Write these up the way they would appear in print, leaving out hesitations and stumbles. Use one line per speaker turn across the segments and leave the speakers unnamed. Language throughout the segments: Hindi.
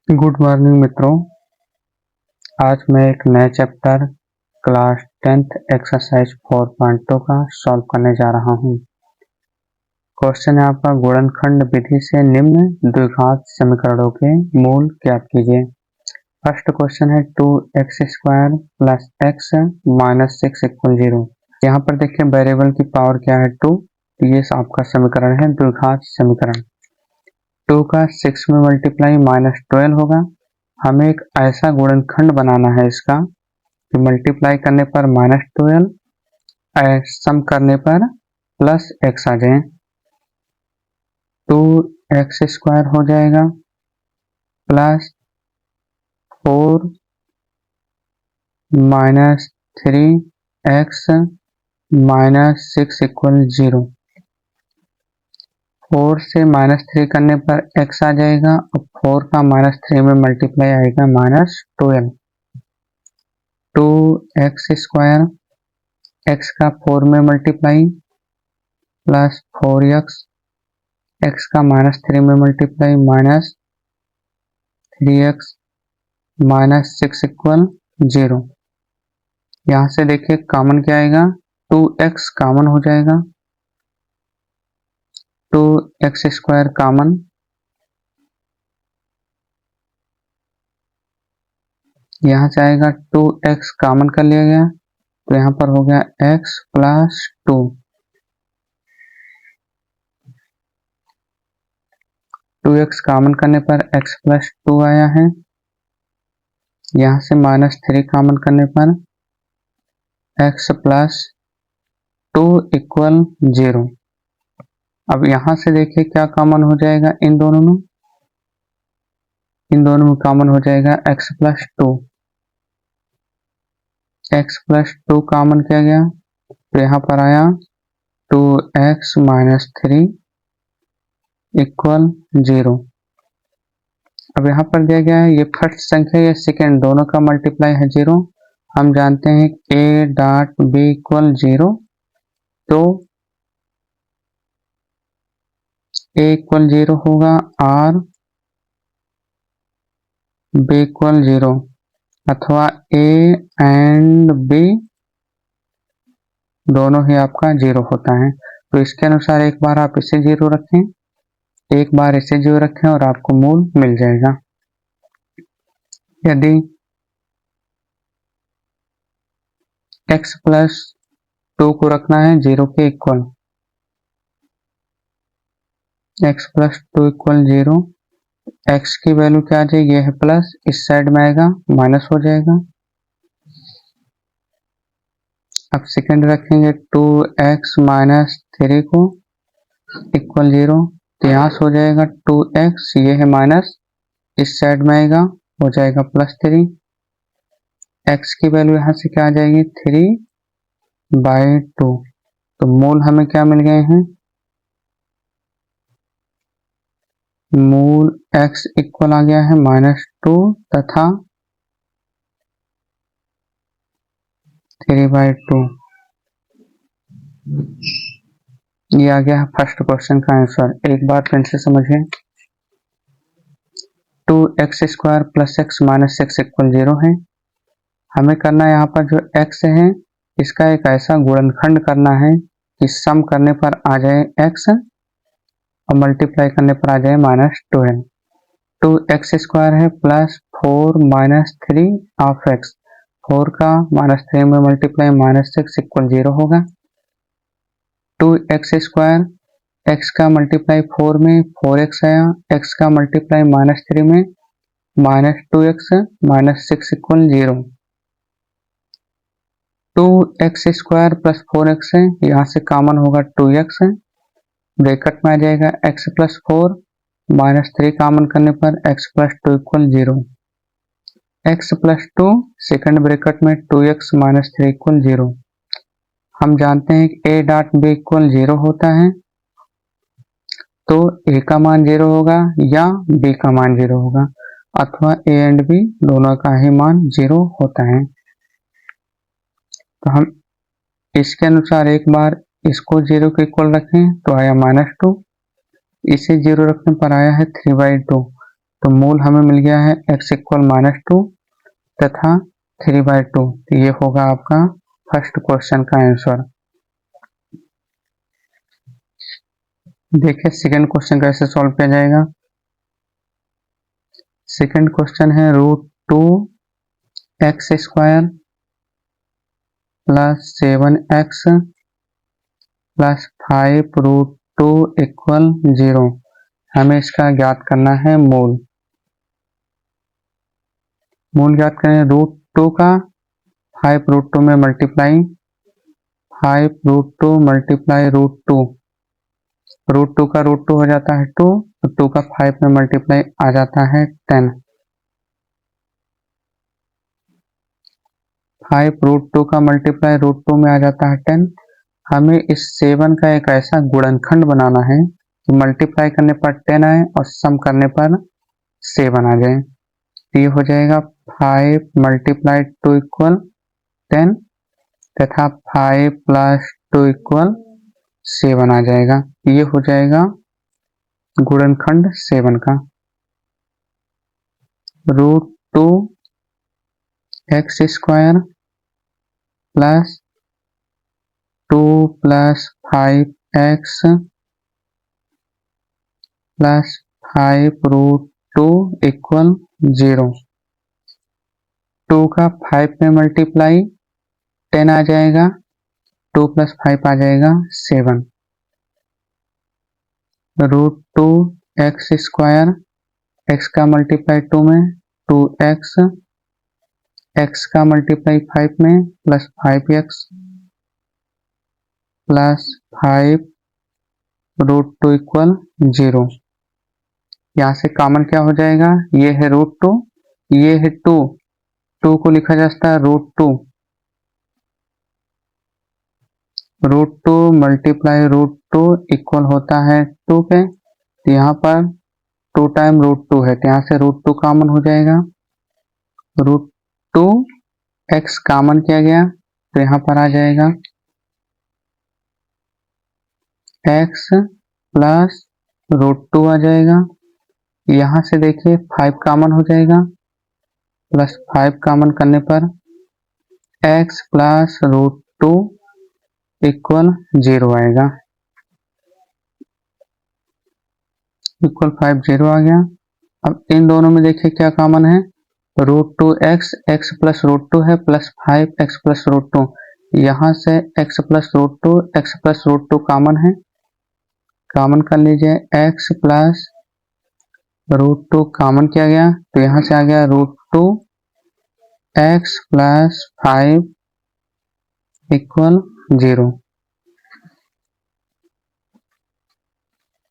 गुड मॉर्निंग मित्रों। आज मैं एक नए चैप्टर क्लास 10th एक्सरसाइज 4.2 का सॉल्व करने जा रहा हूं। क्वेश्चन है आपका, गुणनखंड विधि से निम्न द्विघात समीकरणों के मूल ज्ञात कीजिए। फर्स्ट क्वेश्चन है 2x² plus x minus 6 equal 0। यहाँ पर देखिए वेरिएबल की पावर क्या है 2, तो ये आपका समीकरण है द्विघात समीकरण। 2 का 6 में मल्टीप्लाई माइनस 12 होगा। हमें एक ऐसा गुणनखंड बनाना है इसका कि मल्टीप्लाई करने पर -12, सम करने पर प्लस x आ जाए। 2x² हो जाएगा plus 4 minus 3x minus 6 equal 0। 4 से -3 करने पर x आ जाएगा और 4 का -3 में मल्टीप्लाई आएगा -12। 2x², x का 4 में मल्टीप्लाई प्लस 4x, x का -3 में multiply minus 3x minus 6 equal 0। यहाँ से देखिए कॉमन क्या आएगा, 2x कॉमन हो जाएगा। 2x² कॉमन, यहाँ से आएगा 2x कॉमन कर लिया गया तो यहाँ पर हो गया x प्लस 2। 2x कॉमन करने पर x प्लस 2 आया है। यहाँ से -3 कॉमन करने पर x प्लस 2 इक्वल 0। अब यहाँ से देखिए क्या कॉमन हो जाएगा, इन दोनों में कॉमन हो जाएगा x plus 2। x plus 2 common किया गया तो यहाँ पर आया 2x माइनस 3 इक्वल 0। अब यहाँ पर दिया गया है ये फर्स्ट संख्या या सेकेंड दोनों का मल्टीप्लाई है 0। हम जानते हैं a डॉट b इक्वल 0, तो a इक्वल 0 होगा और b इक्वल 0, अथवा a एंड b दोनों ही आपका 0 होता है। तो इसके अनुसार एक बार आप इसे 0 रखें, एक बार इसे 0 रखें और आपको मूल मिल जाएगा। यदि x प्लस 2 को रखना है 0 के equal, x plus 2 equal 0, x की वैल्यू क्या आ जाएगी, यह है प्लस, इस साइड में आएगा माइनस हो जाएगा। अब सेकेंड रखेंगे 2x माइनस 3 को इक्वल 0, तो यहाँ से हो जाएगा 2x, ये है माइनस, इस साइड में आएगा हो जाएगा +3। x की वैल्यू यहाँ से क्या आ जाएगी 3/2। तो मूल हमें क्या मिल गए हैं, मूल x इक्वल आ गया है -2 तथा 3/2। ये आ गया है फर्स्ट क्वेश्चन का आंसर। एक बार फिर से समझिए, 2x² plus x minus 6 equal 0 है। हमें करना है यहाँ पर जो x है इसका एक ऐसा गुणनखंड करना है कि सम करने पर आ जाए x और मल्टीप्लाई करने पर आ जाए -12। 2x² है प्लस 4 माइनस 3 ऑफ x, 4 का -3 में मल्टीप्लाई -6 इक्वल 0 होगा। 2x², x का मल्टीप्लाई 4 में 4x आया, x का मल्टीप्लाई -3 में -2x -6 equal 0। 2x² plus 4x है, यहाँ से कॉमन होगा 2x, ब्रैकेट में आ जाएगा x प्लस 4, -3 कॉमन करने पर x plus 2 equal 0। x plus 2 second bracket में 2x माइनस 3 इक्वल 0। हम जानते हैं कि a डॉट b इक्वल 0 होता है, तो a का मान 0 होगा या b का मान 0 होगा, अथवा a एंड b दोनों का ही मान 0 होता है। तो हम इसके अनुसार एक बार इसको 0 के इक्वल रखें तो आया -2, इसे 0 रखने पर आया है 3/2। तो मूल हमें मिल गया है x इक्वल -2 तथा 3/2। तो ये होगा आपका फर्स्ट क्वेश्चन का आंसर। देखिए सेकंड क्वेश्चन कैसे सॉल्व किया जाएगा। सेकंड क्वेश्चन है √2x² + 7x + 5√2 = 0। हमें इसका ज्ञात करना है मूल। मूल ज्ञात करें √2 का 5√2 में मल्टीप्लाई, 5√2 × √2, √2 का √2 हो जाता है 2, तो 2 का 5 में मल्टीप्लाई आ जाता है 10। 5√2 का मल्टीप्लाई √2 में आ जाता है 10। हमें इस 7 का एक ऐसा गुणनखंड बनाना है कि मल्टीप्लाई करने पर 10 आए और सम करने पर 7 आ जाए। तो ये हो जाएगा 5 × 2 = 10 तथा 5 + 2 = 7 आ जाएगा। ये हो जाएगा गुणनखंड 7 का। √2x² + 2 + 5x + 5√2 = 0। 2 का 5 में मल्टीप्लाई 10 आ जाएगा, 2 + 5 आ जाएगा 7। √2x², x का मल्टीप्लाई 2 में 2x, x का मल्टीप्लाई 5 में + 5x + 5√2 = 0। यहाँ से कॉमन क्या हो जाएगा, ये है √2, ये है 2, 2 को लिखा जा सकता है √2, √2 × √2 इक्वल होता है 2 के। तो यहाँ पर 2 टाइम √2 है, तो यहाँ से √2 कॉमन हो जाएगा। √2 x कॉमन किया गया तो यहाँ पर आ जाएगा x + √2 आ जाएगा। यहाँ से देखिए 5 कॉमन हो जाएगा, +5 कॉमन करने पर x + √2 = 0 आएगा। इक्वल 5 0 आ गया। अब इन दोनों में देखिए क्या कॉमन है, √2x, x + √2 है + 5x + √2। यहाँ से x + √2, x + √2 कॉमन है, कॉमन कर लीजिए। x + √2 कॉमन किया गया तो यहाँ से आ गया √2x + 5 = 0।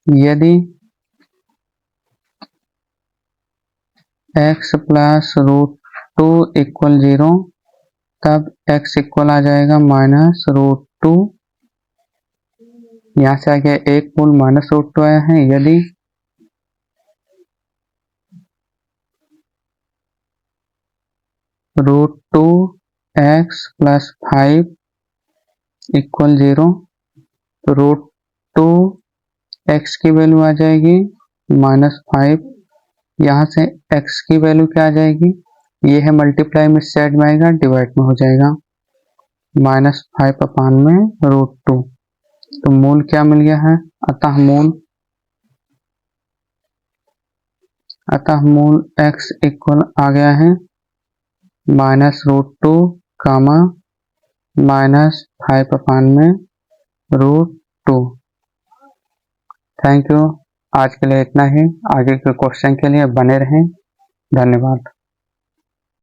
यदि x + √2 = 0 तब x इक्वल आ जाएगा -√2। यहाँ से आ गया एक मूल -√2 आया है। यदि √2x + 5 = 0 तो √2x की वैल्यू आ जाएगी -5। यहाँ से x की वैल्यू क्या आ जाएगी, ये है मल्टीप्लाई में साइड में आएगा, डिवाइड में हो जाएगा, -5 में √2। तो मूल क्या मिल गया है, अतः मूल x इक्वल आ गया है -√2, -5 में √2। Thank you. आज के लिए इतना ही। आगे के क्वेश्चन के लिए बने रहें। धन्यवाद।